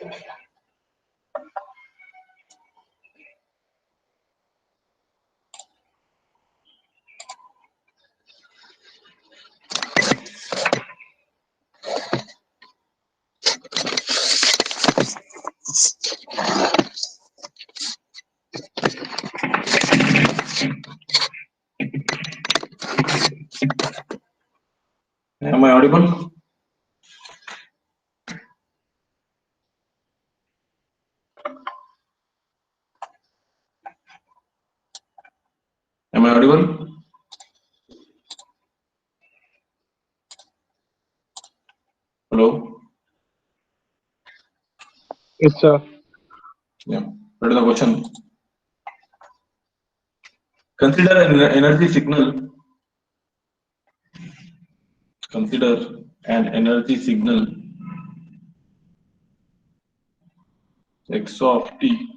Am I audible? Am I audible? Hello? Yes, sir. Yeah. What is the question? Consider an energy signal. Consider an energy signal x of t.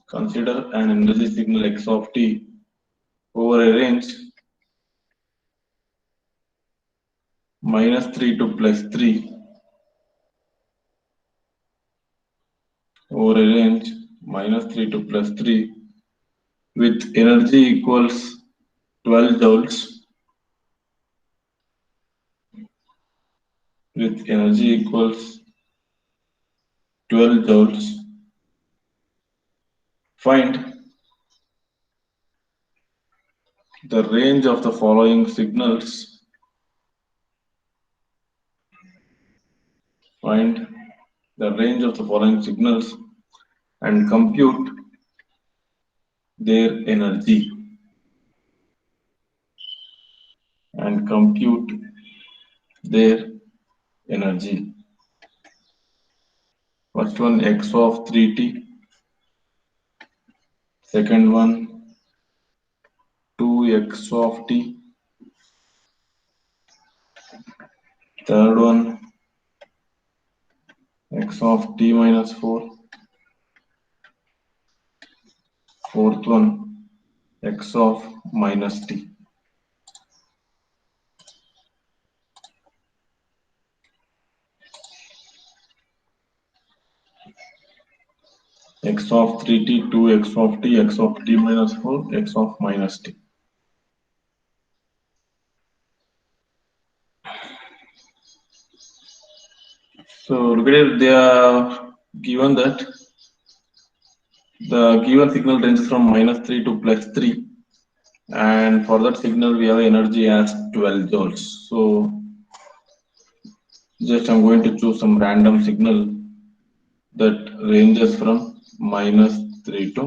Consider an energy signal x of t over a range -3 to +3 over a range -3 to +3 with energy equals 12 joules. With energy equals 12 joules. Find the range of the following signals. Find the range of the following signals and compute their energy. And compute their energy. First one x of 3t. Second one 2x of t. Third one x of t minus 4. Fourth one x of minus t. X of 3t, 2x of t, x of t minus 4, x of minus t. So look at it, they are given that the given signal ranges from -3 to +3, and for that signal we have energy as 12 joules. So just I'm going to choose some random signal that ranges from -3 to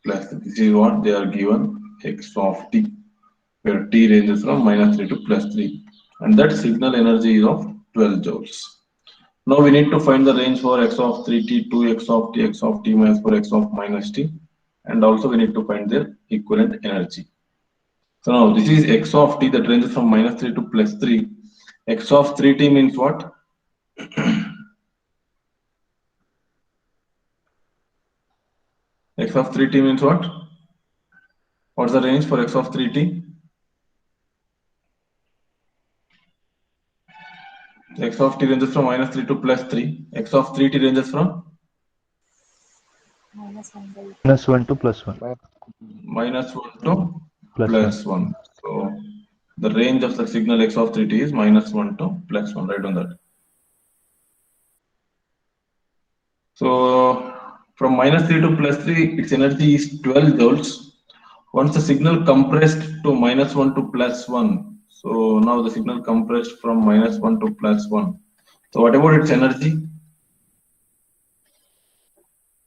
+3. This is what they are given, x of t, where t ranges from -3 to +3, and that signal energy is of 12 joules. Now we need to find the range for x of 3t, 2x of t, x of t minus 4, x of minus t, and also we need to find their equivalent energy. So now this is x of t that ranges from -3 to +3. X of 3t means what? X of 3t means what? What's the range for x of 3t? X of t ranges from -3 to +3. X of 3t ranges from -1 to +1. -1 to +1. +1. So the range of the signal x of 3t is -1 to +1. Write on that. So from -3 to +3, its energy is 12 joules. Once the signal compressed to -1 to +1, so now the signal compressed from -1 to +1. So what about its energy?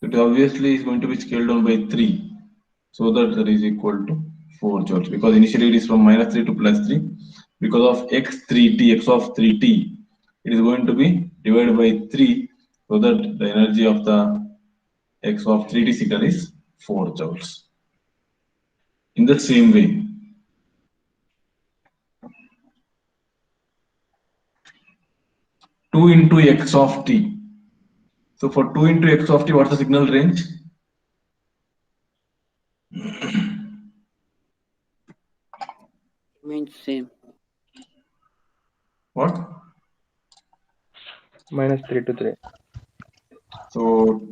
It obviously is going to be scaled down by 3, so that is equal to 4 joules, because initially it is from -3 to +3. Because of x3t, x of 3t, it is going to be divided by 3, so that the energy of the x of 3t signal is 4 joules. In the same way, two into x of t. So for 2 into x of t, what's the signal range? Means same. What? minus 3 to 3. So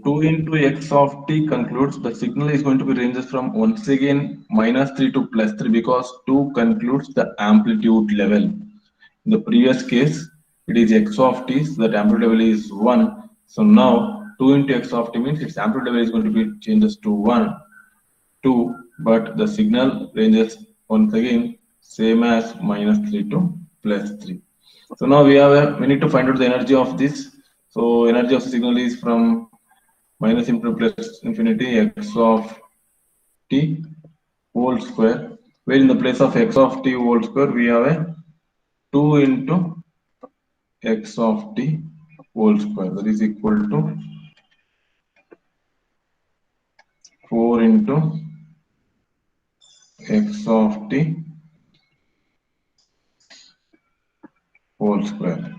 2 into x of t concludes the signal is going to be ranges from once again minus 3 to plus 3 because 2 concludes the amplitude level. In the previous case, it is x of t, so that amplitude level is 1. So now 2 into x of t means its amplitude level is going to be changes to 1, 2, but the signal ranges once again same as minus 3 to plus 3. So now we need to find out the energy of this. So energy of the signal is from minus infinity plus infinity x of t whole square, where in the place of x of t whole square we have a 2 into x of t whole square, that is equal to 4 into x of t whole square.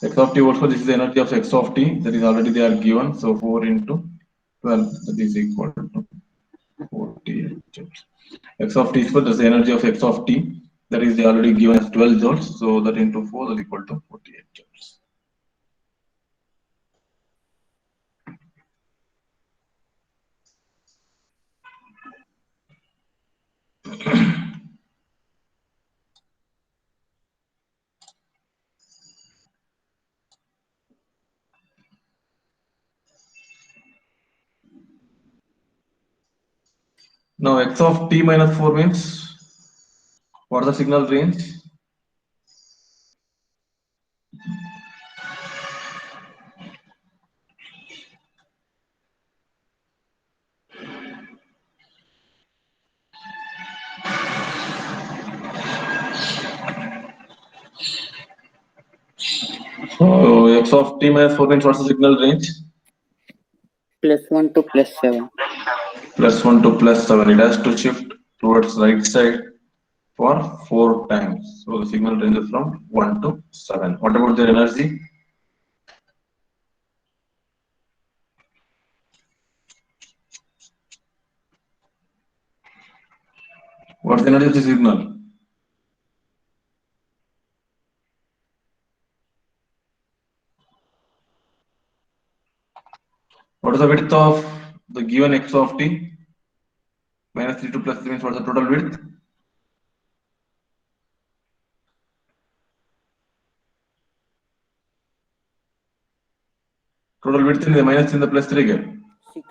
X of t whole square, this is the energy of x of t, that is already they are given, so 4 into 12, that is equal to 48 joules. X of t square, that's the energy of x of t, that is they already given as 12 joules, so that into 4 that is equal to 48 joules. Now x of t minus 4 means what is the signal range? So x of t minus 4 means what's the signal range? +1 to +7. Plus 1 to plus 7. It has to shift towards right side for 4 times. So the signal ranges from 1 to 7. What about their energy? What's the energy of the signal? What is the width of the given x of t? Minus 3 to plus 3 means what's the total width? Total width in the minus in the plus 3 again. 6.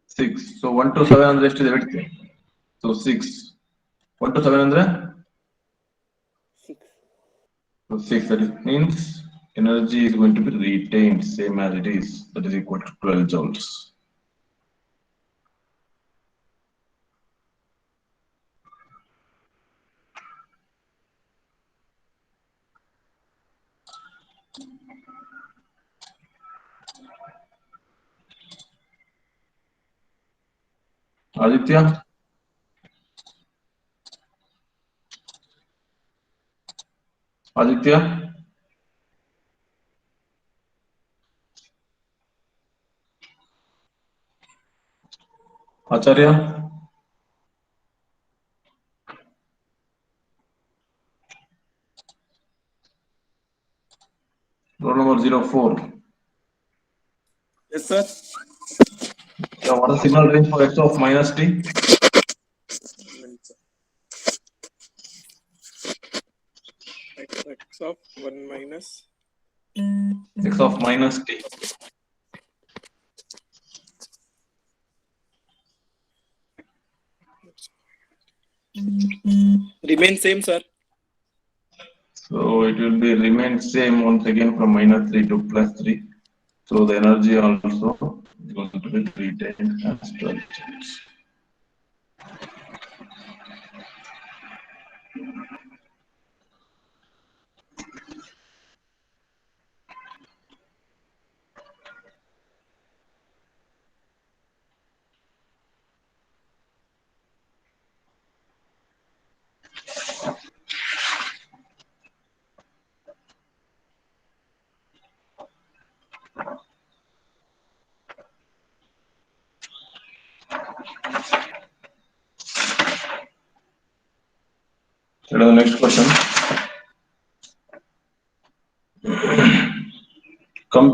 6. So 1 to 7 ಅಂದ್ರೆ ಎಷ್ಟಿದೆ width? So 6. 1 to 7 ಅಂದ್ರೆ? 6. So 6. That is, means energy is going to be retained same as it is. That is equal to 12 joules. Aditya? Aditya? Acharya? Roll number 04. Yes, sir. Yeah, what is the signal range for x of minus t? X of 1 minus X of minus t. remain same, sir. So it will be remain same once again from minus 3 to plus 3. So the energy also is going to be retained as 12 joules. Let us the next question.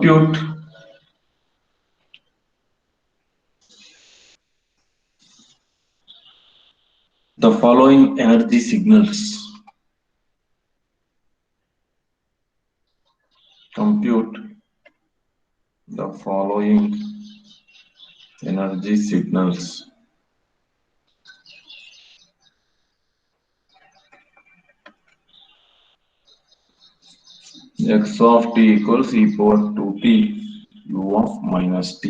Compute the following energy signals. Compute the following energy signals. X of t equals e power 2t u of minus t.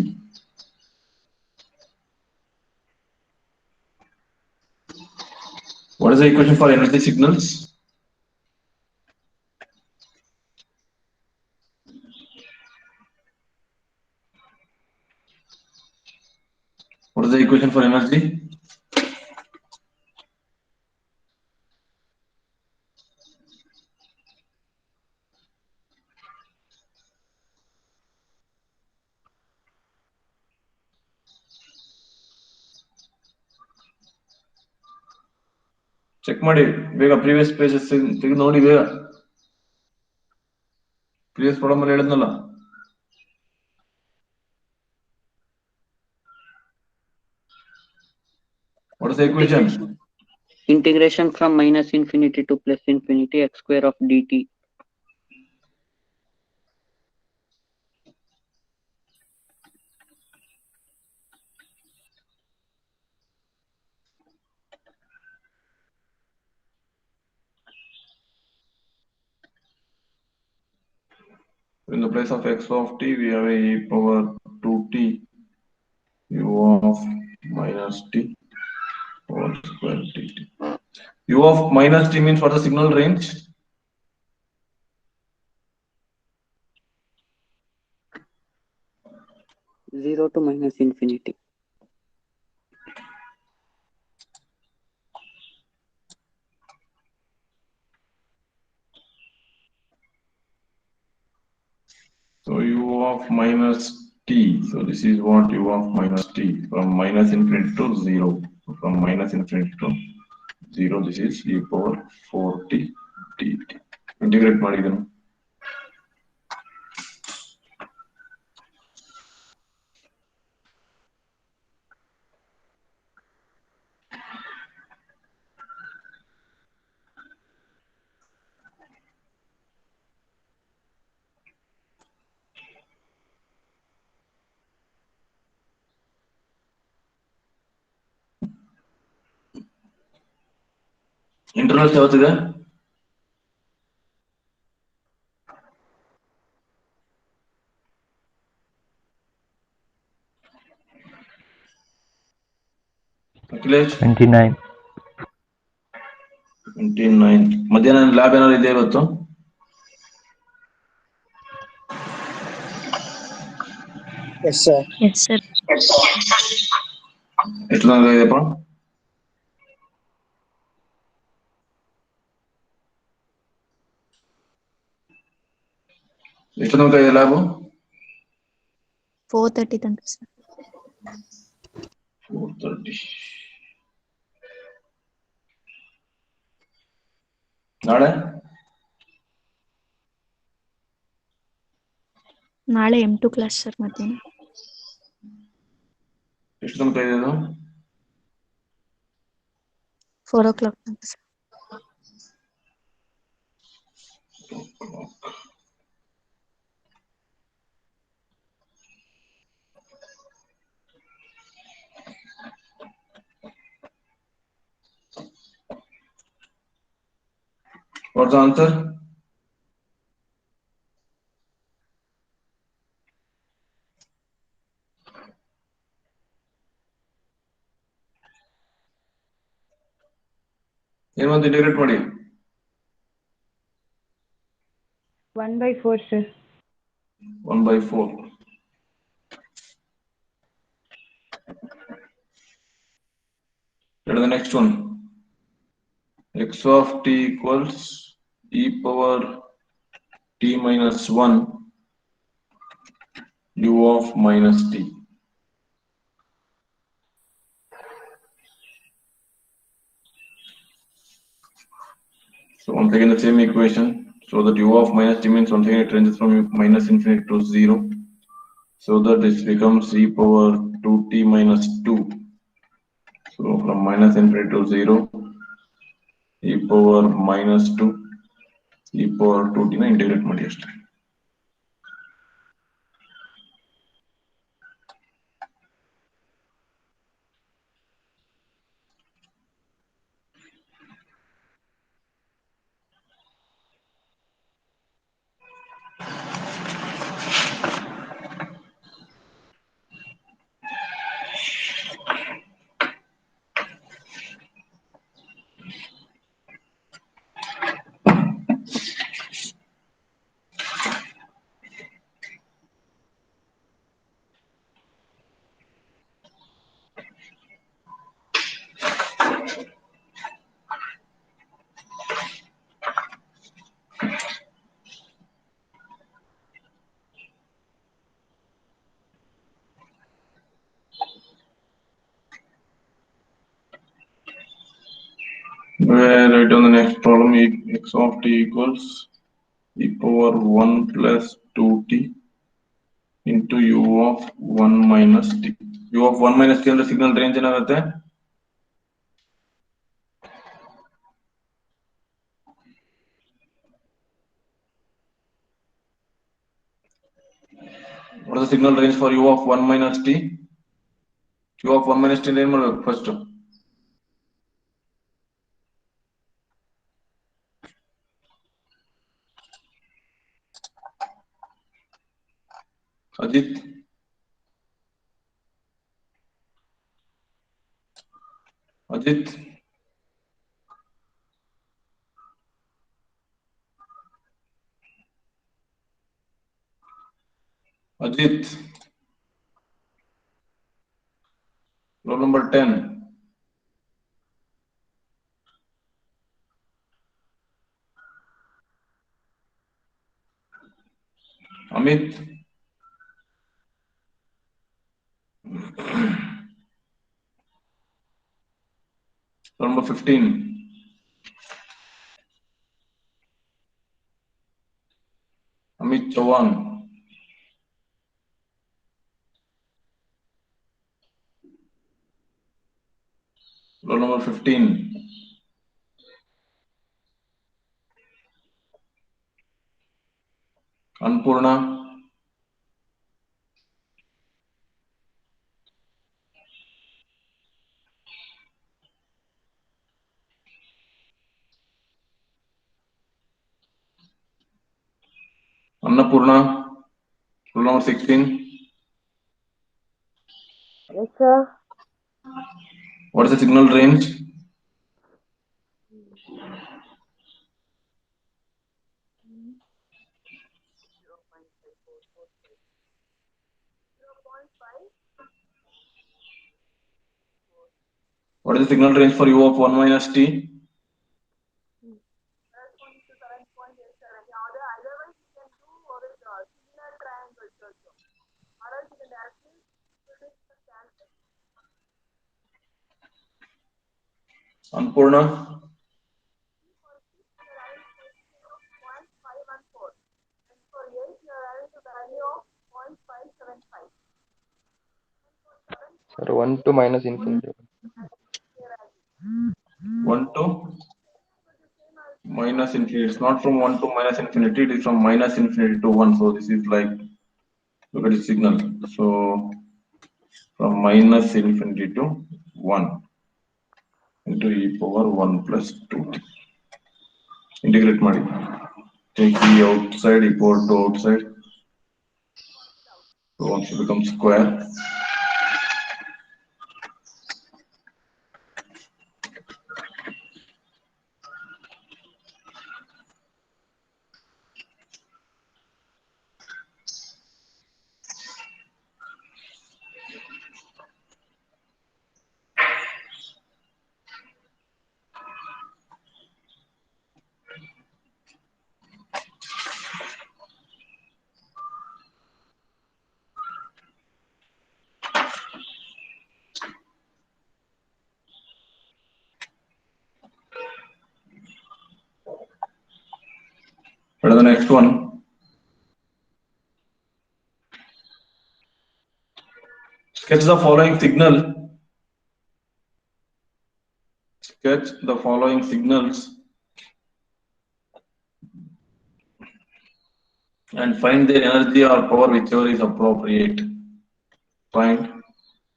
What is the equation for energy signals? What is the equation for energy? Check ಮಾಡಿ ಬೇಗ previous pages ತೆಗೆದು ನೋಡಿ ಬೇಗ previous problem ಅಲ್ಲಿ ಹೇಳಿದ್ನಲ್ಲ. What is the equation? Integration from minus infinity to plus infinity x square of dt. In the place of x of t, we have a e power 2t u of minus t whole square dt. U of minus t means what the signal range? Zero to minus infinity. So u of minus t. So this is what u of minus t from minus infinity to 0. So from minus infinity to 0, this is e power 4t dt. Integrate ಮಾಡಿದನು. Internals ಯಾವತ್ತಿದೆ? Akhilesh 29. 29. ಮಧ್ಯಾಹ್ನ lab ಏನಾದ್ರು ಇದೆ ಇವತ್ತು? Yes, sir. Yes, sir. ಎಷ್ಟು ತನಕ ಇದೆಯಪ್ಪ? ಎಷ್ಟು ತನಕ ಇದೆ ಲ್ಯಾಬು? 4:30 ತನಕ ಸರ್. 4:30. ನಾಳೆ M2 ಕ್ಲಾಸ್ ಸರ್ ಮಧ್ಯಾಹ್ನ. ಎಷ್ಟು ತನಕ ಇದೆ ಅದು? 4 o'clock ತನಕ ಸರ್. What's the answer? ಏನು ಅಂತ ಇಂಟಿಗ್ರೇಟ್ ಮಾಡಿ. 1/4 sir. 1/4. Let the next one. X of t equals e power t minus 1 u of minus t. So once again the same equation. So that u of minus t means once again it ranges from minus infinity to 0. So that this becomes e power 2t minus 2. So from minus infinity to 0, e power minus 2, e power 2t na integrate ಮಾಡಿ ಅಷ್ಟೇ. Where right on the next problem, x of t equals e power 1 plus 2t into u of 1 minus t. u of 1 minus t ಅಂದ್ರೆ signal range ಏನಾಗುತ್ತೆ? What is the signal range for u of 1 minus t? u of 1 minus t ಏನು ಮಾಡಬೇಕು first? Ajit Ajit Ajit roll number 10. Amit. Roll number 15. Amit Chauhan. Roll number 15. Anpurna. Annapurna. Roll number 16. Yes, sir. What is the signal range? What is the signal range for u of 1 minus t? Anpurna. Sir, 1 to minus infinity. 1 to minus infinity. It's not from 1 to minus infinity, it is from minus infinity to 1. So this is like, look at the signal. So from minus infinity to 1 into e power 1 plus 2t. Integrate ಮಾಡಿ. Take e outside, e power 2 outside. So once it becomes square. What is the next one? Sketch the following signal. Sketch the following signals and find their energy or power, whichever is appropriate. Find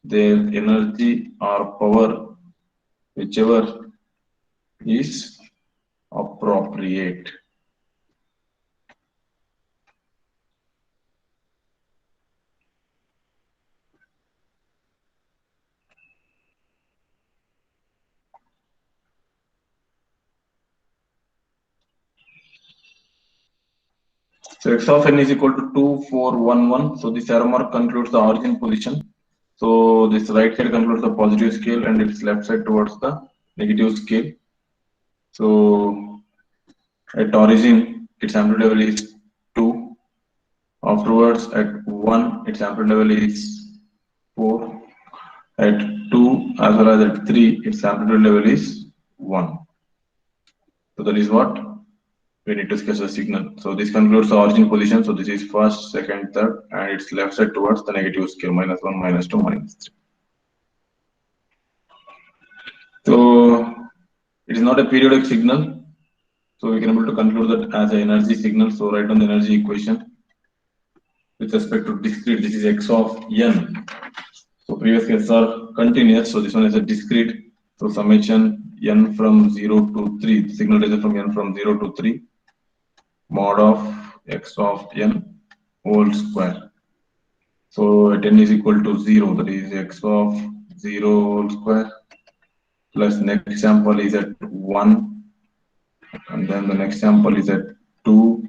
their energy or power, whichever is appropriate. So x of n is equal to 2, 4, 1, 1. So this arrow mark concludes the origin position. So this right side concludes the positive scale and its left side towards the negative scale. So at origin, its amplitude level is 2. Afterwards, at 1, its amplitude level is 4. At 2 as well as at 3, its amplitude level is 1. So that is what we need to sketch the signal. So this concludes the origin position. So this is first, second, third, and its left side towards the negative scale, -1, -2, -3. So it is not a periodic signal. So we can able to conclude that as an energy signal. So write down the energy equation with respect to discrete. This is x of n. So previous cases are continuous. So this one is a discrete. So summation n from 0 to 3. The signal is from n from 0 to 3. Mod of x of n whole square. So at n is equal to 0. That is x of 0 whole square. Plus next sample is at 1. And then the next sample is at 2.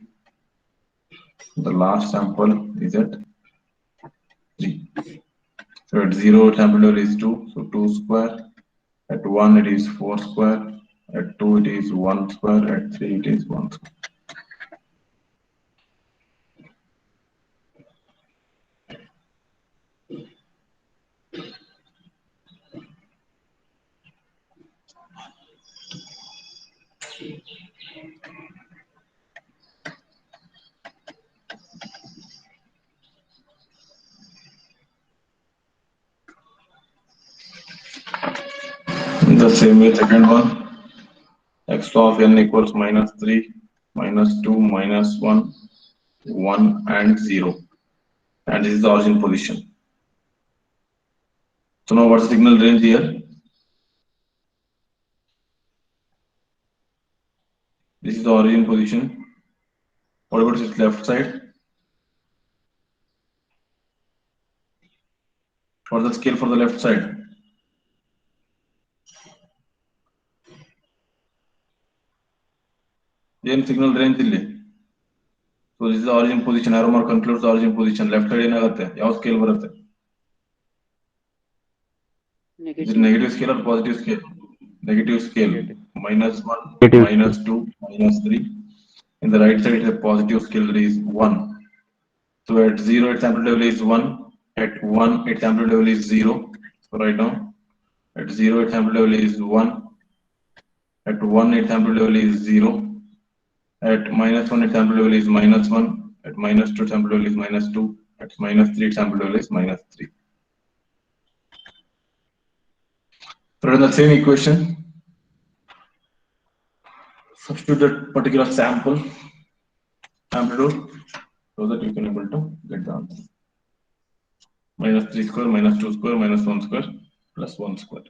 The last sample is at 3. So at 0, sample level is 2, so 2 square. At 1, it is 4 square. At 2, it is 1 square. At 3, it is 1 square. The same way, second one, x of n equals -3, -2, -1, 1, and 0. And this is the origin position. So now what's the signal range here? This is the origin position. What about its left side? What's the scale for the left side? Then signal range illi. So this is the origin position. Arrow mark concludes the origin position. Left side ಏನಾಗುತ್ತೆ? ಯಾವ scale ಬರುತ್ತೆ? Is it negative scale or positive scale? Negative scale. -1, Negative. -2, -3. In the right side, it is a positive scale, that is 1. So at 0, its amplitude level is 1. At 1, its amplitude level is 0. So write down. At 0, its amplitude level is 1. At 1, its amplitude level is 0. At -1, its amplitude level is -1. At -2, its amplitude level is -2. At -3, its amplitude level is -3. So in the same equation, substitute that particular sample amplitude so that you can able to get the answer. -3 square, -2 square, -1 square, plus 1 square.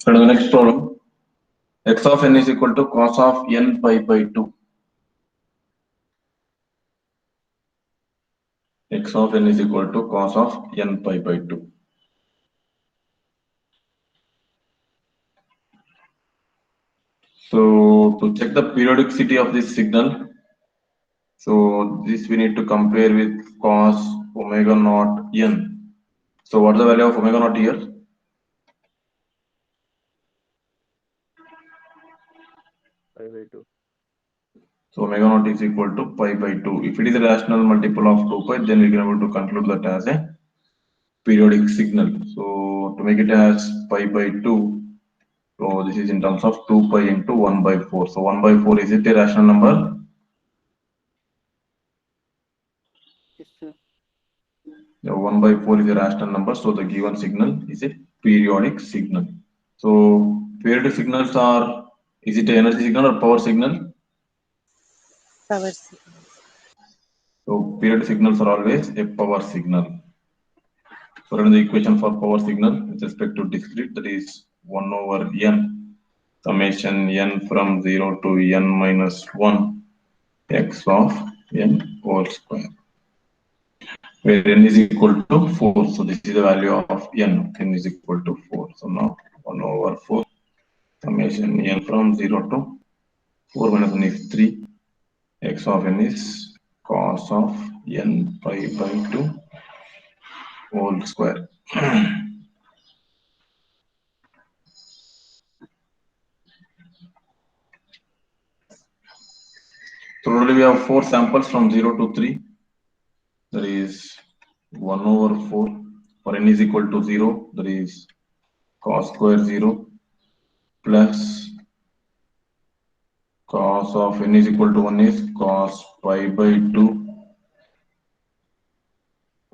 So the next problem, x of n is equal to cos of n pi by 2. X of n is equal to cos of n pi by 2. So to check the periodicity of this signal, so this we need to compare with cos omega naught n. So what is the value of omega naught here? Pi by 2. So omega naught is equal to pi by 2. If it is a rational multiple of 2 pi, then we can able to conclude that as a periodic signal. So to make it as pi by 2, so this is in terms of 2 pi into 1 by 4. So 1 by 4, is it a rational number? Yes, sir. The 1 by 4 is a rational number, so the given signal is a periodic signal. So periodic signals are, is it an energy signal or power signal? Power signal. So periodic signals are always a power signal. So the equation for power signal with respect to discrete, that is 1 over n summation n from 0 to n minus 1 x of n whole square, where n is equal to 4. So this is the value of n is equal to 4. So now 1 over 4 summation n from 0 to 4 minus 1 is 3. X of n is cos of n pi by 2 whole square. So totally we have 4 samples from 0 to 3. That is 1 over 4. For n is equal to 0, that is cos square 0 plus cos of n is equal to 1 is cos pi by 2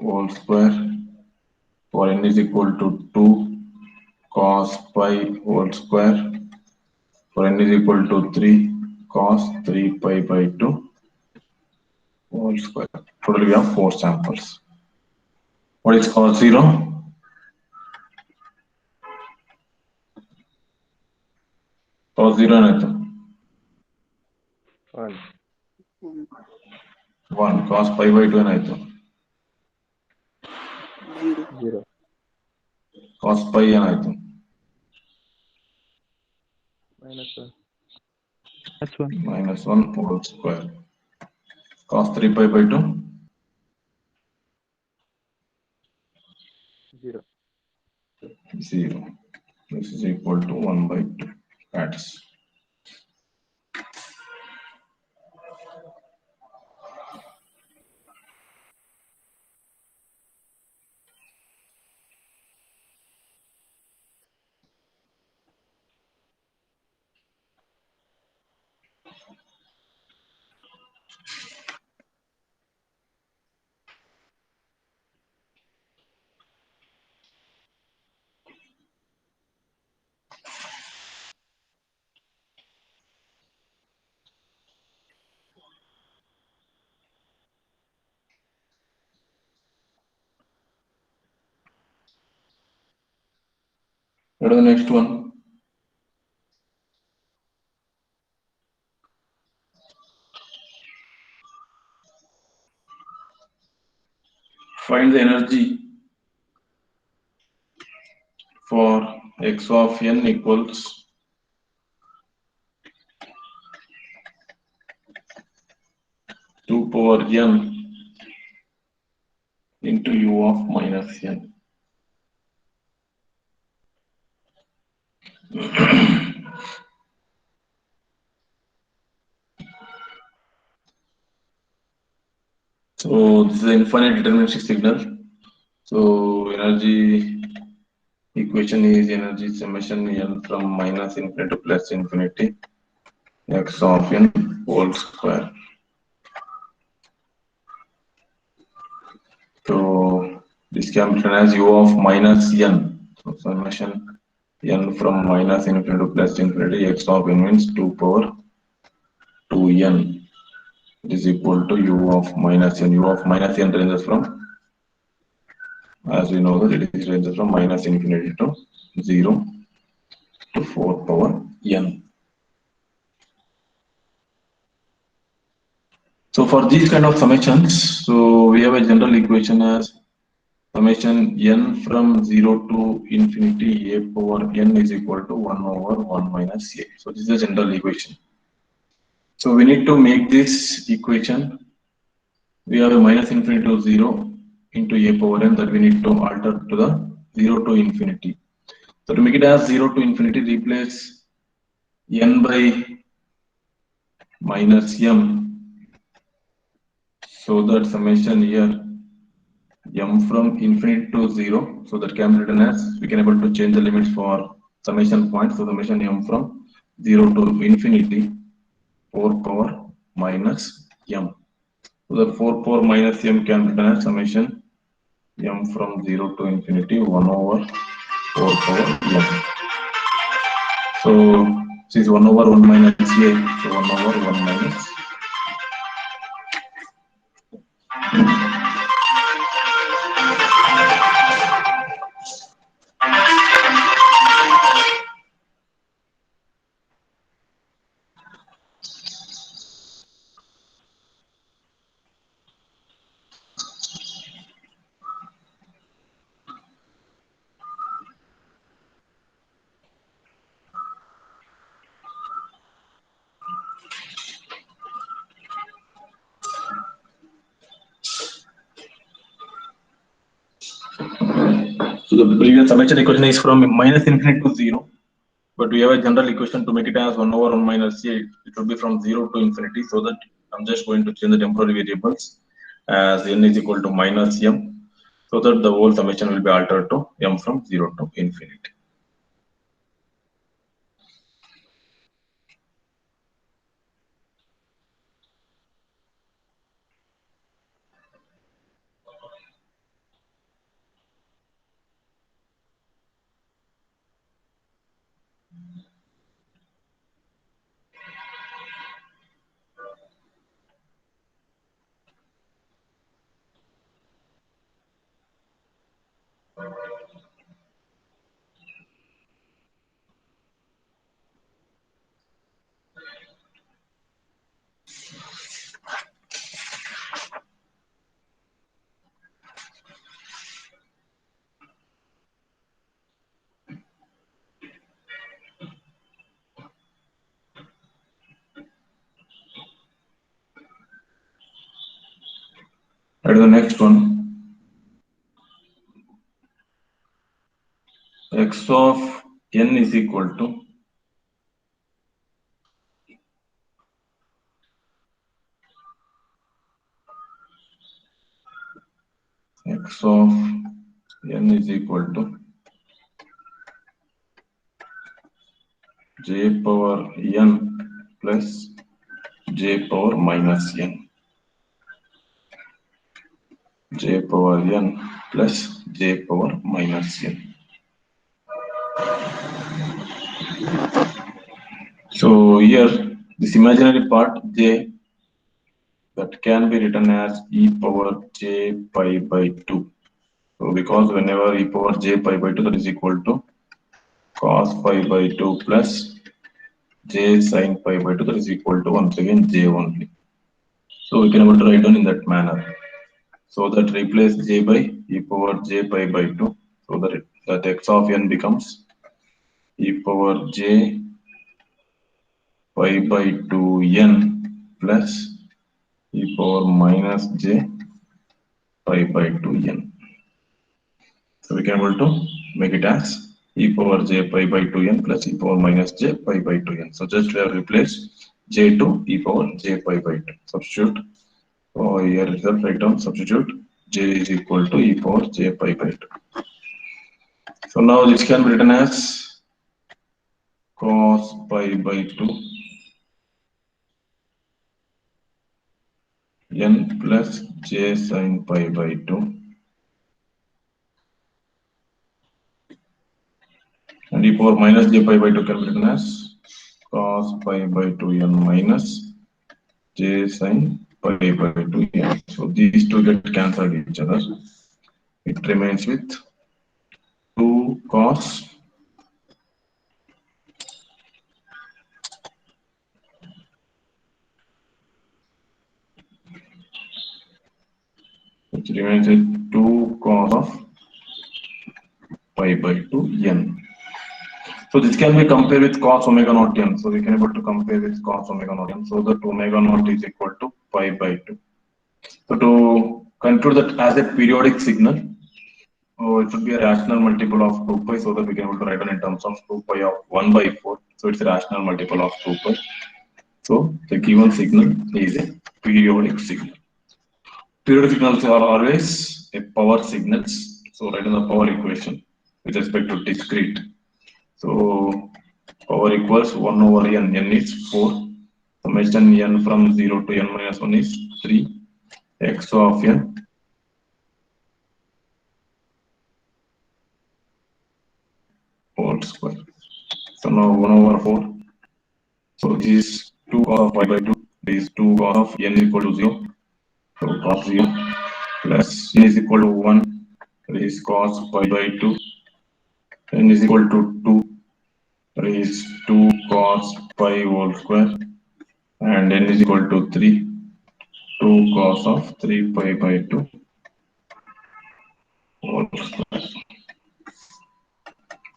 whole square. For n is equal to 2, cos pi whole square. For n is equal to 3, cos 3 pi by 2 whole square. Totally we have 4 samples. What is cos 0? Cos 0 ಏನಾಯ್ತು? 1. 1. Cos pi by 2 ಏನಾಯ್ತು? 0. Cos pi ಏನಾಯ್ತು? Minus 1. That's one. Minus 1 whole square. Cos 3 pi by 2? 0. 0. This is equal to 1 by 2. That's. What is the next one? Find the energy for x of n equals 2 power n into u of minus n. So this is an infinite deterministic signal. So energy equation is energy summation n from minus infinity to plus infinity x of n whole square. So this can be written as u of minus n. So summation n from minus infinity to plus infinity x of n means 2 power 2n. It is equal to u of minus n. U of minus n ranges from, as we know that it is ranges from minus infinity to 0. to 4 power n. So for these kind of summations, so we have a general equation as summation n from 0 to infinity a power n is equal to 1 over 1 minus a. So this is a general equation. So we need to make this equation. We have a minus infinity to 0 into a power n that we need to alter to the 0 to infinity. So to make it as 0 to infinity, replace n by minus m. So that summation here m from infinity to 0, so that can be written as, we can able to change the limits for summation points. So summation m from 0 to infinity 4 power minus m. So the 4 power minus m can be written as summation m from 0 to infinity 1 over 4 power m. So this is 1 over 1 minus a, so 1 over 1 minus. So the previous summation equation is from minus infinity to 0, but we have a general equation to make it as 1 over 1 minus a. It will be from 0 to infinity, so that I'm just going to change the temporary variables as n is equal to minus m, so that the whole summation will be altered to m from 0 to infinity. And the next one, x of n is equal to x of n is equal to j power n plus j power minus n. J power n plus j power minus n. So here this imaginary part j, that can be written as e power j pi by 2. So because whenever e power j pi by 2, that is equal to cos pi by 2 plus j sin pi by 2, that is equal to once again j only. So we can able to write down in that manner. So that replace j by e power j pi by 2, so that x of n becomes e power j pi by 2 n plus e power minus j pi by 2 n. So we can able to make it as e power j pi by 2 n plus e power minus j pi by 2 n. So just we have replaced j to e power j pi by 2. Substitute. So here itself write down, substitute j is equal to e power j pi by 2. So now this can be written as cos pi by 2 n plus j sin pi by 2, and e power minus j pi by 2 can be written as cos pi by 2 n minus j sin pi by 2 n. So these two get cancelled each other. It remains with 2 cos remains with 2 cos of pi by 2 n. So this can be compared with cos omega naught n. So we can able to compare with cos omega naught n. So that omega naught is equal to pi by 2. So to conclude that as a periodic signal, it should be a rational multiple of 2 pi, so that we can able to write it in terms of 2 pi of 1 by 4. So it's a rational multiple of 2 pi. So the given signal is a periodic signal. Periodic signals are always a power signals. So write in the power equation with respect to discrete. So power equals 1 over n. N is 4. Summation n from 0 to n minus 1 is 3. X of n whole square. So now 1 over 4. So this is 2 cos of pi by 2. This is 2 cos of n equal to 0. So cos 0 plus n is equal to 1. This is cos pi by 2. N is equal to 2. This is 2 cos pi whole square. And n is equal to 3. 2 cos of 3 pi by 2 whole square.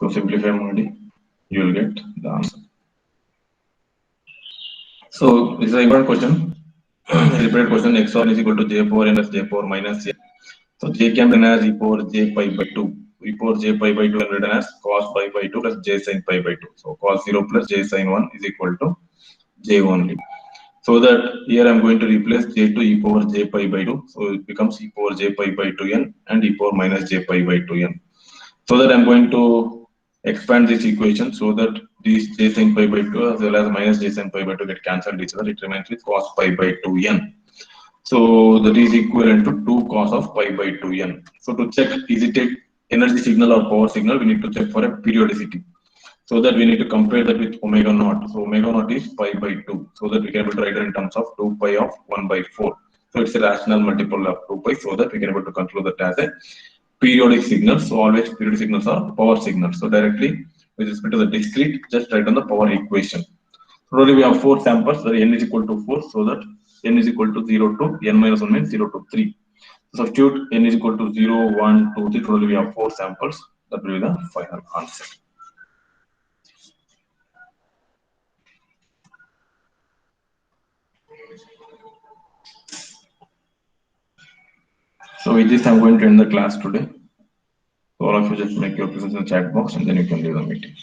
So simplify Modi, you will get the answer. So this is a important question. Repeated question. X of n is equal to j power n plus j power minus n. So j can be written as e power j pi by 2. E power j pi by 2 can be written as cos pi by 2 plus j sin pi by 2. So cos 0 plus j sin 1 is equal to j only. So that here I am going to replace j to e power j pi by 2. So it becomes e power j pi by 2n and e power minus j pi by 2n. So that I am going to expand this equation so that these j sin pi by 2 as well as minus j sin pi by 2 get cancelled each other. It remains with cos pi by 2n. So that is equivalent to 2 cos of pi by 2n. So to check is it a energy signal or power signal, we need to check for a periodicity. So that we need to compare that with omega naught. So omega naught is pi by 2. So that we can able to write it in terms of 2 pi of 1 by 4. So it's a rational multiple of 2 pi, so that we can able to conclude that as a periodic signal. So always periodic signals are power signals. So directly with respect to the discrete, just write on the power equation. So already we have 4 samples, so n is equal to 4, so that n is equal to 0 to n minus 1 means 0 to 3. So substitute n is equal to 0, 1, 2, 3. Totally we have 4 samples. That will be the final answer. So with this, I'm going to end the class today. So all of you just make your presence in the chat box and then you can leave the meeting.